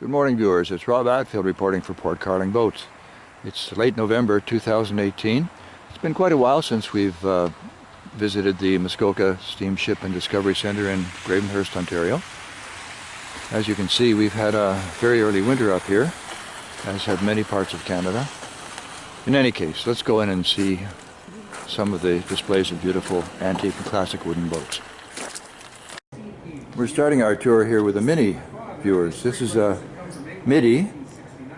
Good morning, viewers. It's Rob Atfield reporting for Port Carling Boats. It's late November 2018. It's been quite a while since we've visited the Muskoka Steamship and Discovery Centre in Gravenhurst, Ontario. As you can see, we've had a very early winter up here, as have many parts of Canada. In any case, let's go in and see some of the displays of beautiful antique and classic wooden boats. We're starting our tour here with a Mini, viewers. This is a Midi,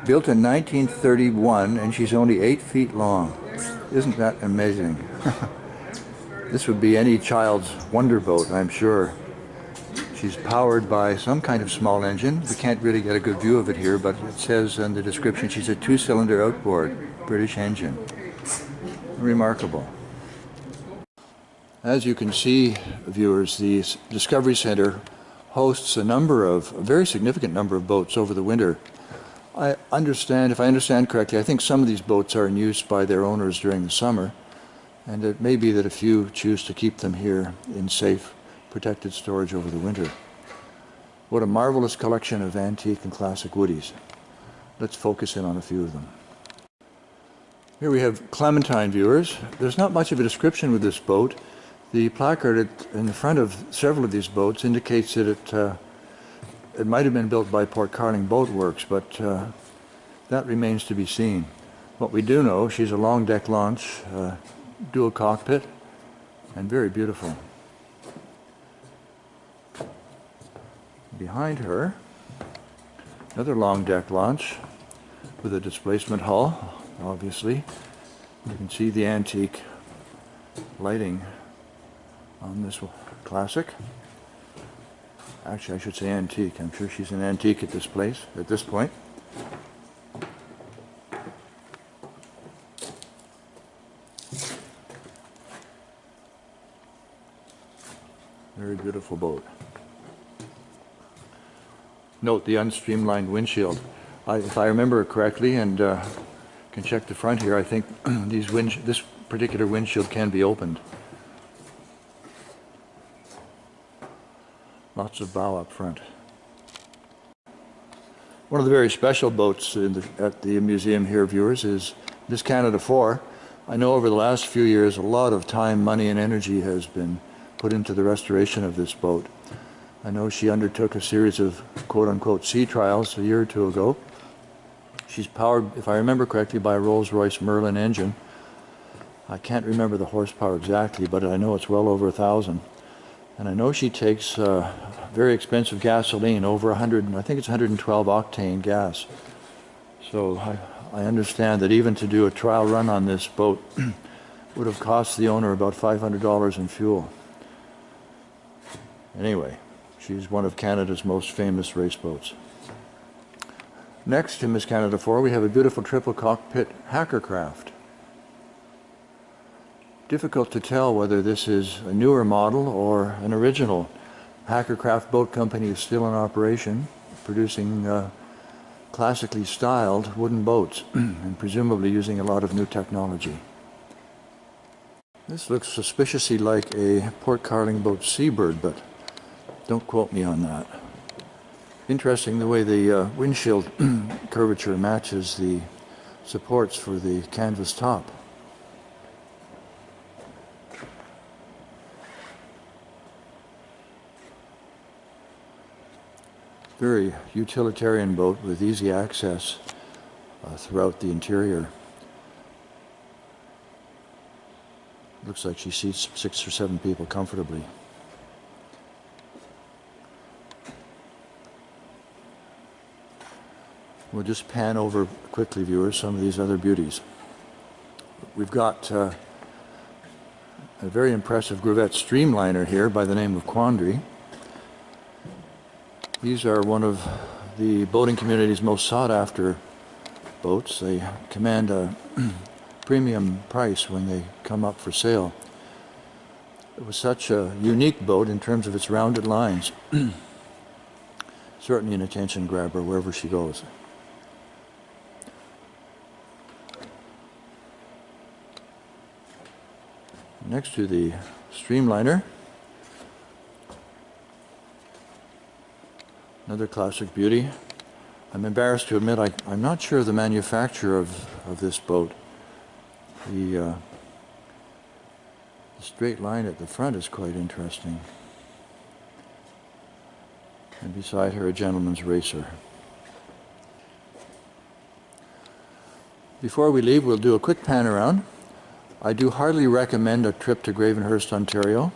built in 1931, and she's only 8 feet long. Isn't that amazing? This would be any child's wonder boat, I'm sure. She's powered by some kind of small engine. We can't really get a good view of it here, but it says in the description she's a 2-cylinder outboard, British engine. Remarkable. As you can see, viewers, the Discovery Centre hosts a very significant number of boats over the winter. If I understand correctly, I think some of these boats are in use by their owners during the summer, and it may be that a few choose to keep them here in safe, protected storage over the winter. What a marvelous collection of antique and classic woodies. Let's focus in on a few of them. Here we have Clementine, viewers. There's not much of a description with this boat. The placard in the front of several of these boats indicates that it might have been built by Port Carling Boat Works, but that remains to be seen. What we do know, she's a long deck launch, dual cockpit, and very beautiful. Behind her, another long deck launch with a displacement hull, obviously. You can see the antique lighting on this classic. Actually, I should say antique. I'm sure she's an antique at this point. Very beautiful boat. Note the unstreamlined windshield. If I remember correctly, and can check the front here, I think this particular windshield can be opened. Lots of bow up front. One of the very special boats at the museum here, viewers, is Miss Canada 4. I know over the last few years a lot of time, money, and energy has been put into the restoration of this boat. I know she undertook a series of quote-unquote sea trials a year or two ago. She's powered, if I remember correctly, by a Rolls-Royce Merlin engine. I can't remember the horsepower exactly, but I know it's well over 1,000. And I know she takes very expensive gasoline, over 100, I think it's 112 octane gas. So I understand that even to do a trial run on this boat would have cost the owner about $500 in fuel. Anyway, she's one of Canada's most famous race boats. Next to Miss Canada 4, we have a beautiful triple cockpit hackercraft. Difficult to tell whether this is a newer model or an original. Hackercraft Boat Company is still in operation, producing classically styled wooden boats, and presumably using a lot of new technology. This looks suspiciously like a Port Carling boat Seabird, but don't quote me on that. Interesting the way the windshield curvature matches the supports for the canvas top. Very utilitarian boat with easy access throughout the interior. Looks like she seats 6 or 7 people comfortably. We'll just pan over quickly, viewers, some of these other beauties. We've got a very impressive Gravette streamliner here by the name of Quandary. These are one of the boating community's most sought-after boats. They command a premium price when they come up for sale. It was such a unique boat in terms of its rounded lines. Certainly an attention grabber wherever she goes. Next to the streamliner, another classic beauty, I'm embarrassed to admit I'm not sure of the manufacturer of this boat. The straight line at the front is quite interesting. And beside her, a gentleman's racer. Before we leave, we'll do a quick pan around. I do heartily recommend a trip to Gravenhurst, Ontario.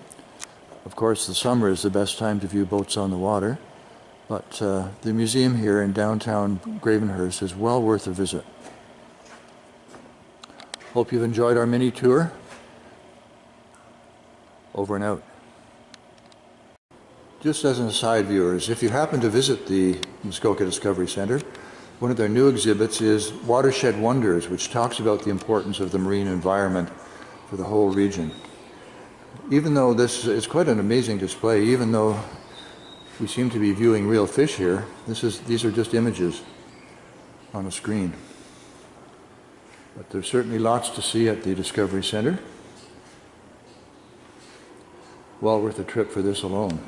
Of course, the summer is the best time to view boats on the water, but the museum here in downtown Gravenhurst is well worth a visit. Hope you've enjoyed our mini tour. Over and out. Just as an aside, viewers, if you happen to visit the Muskoka Discovery Center, one of their new exhibits is Watershed Wonders, which talks about the importance of the marine environment for the whole region. Even though this is quite an amazing display, even though we seem to be viewing real fish here, these are just images on a screen. But there's certainly lots to see at the Discovery Center. Well worth a trip for this alone.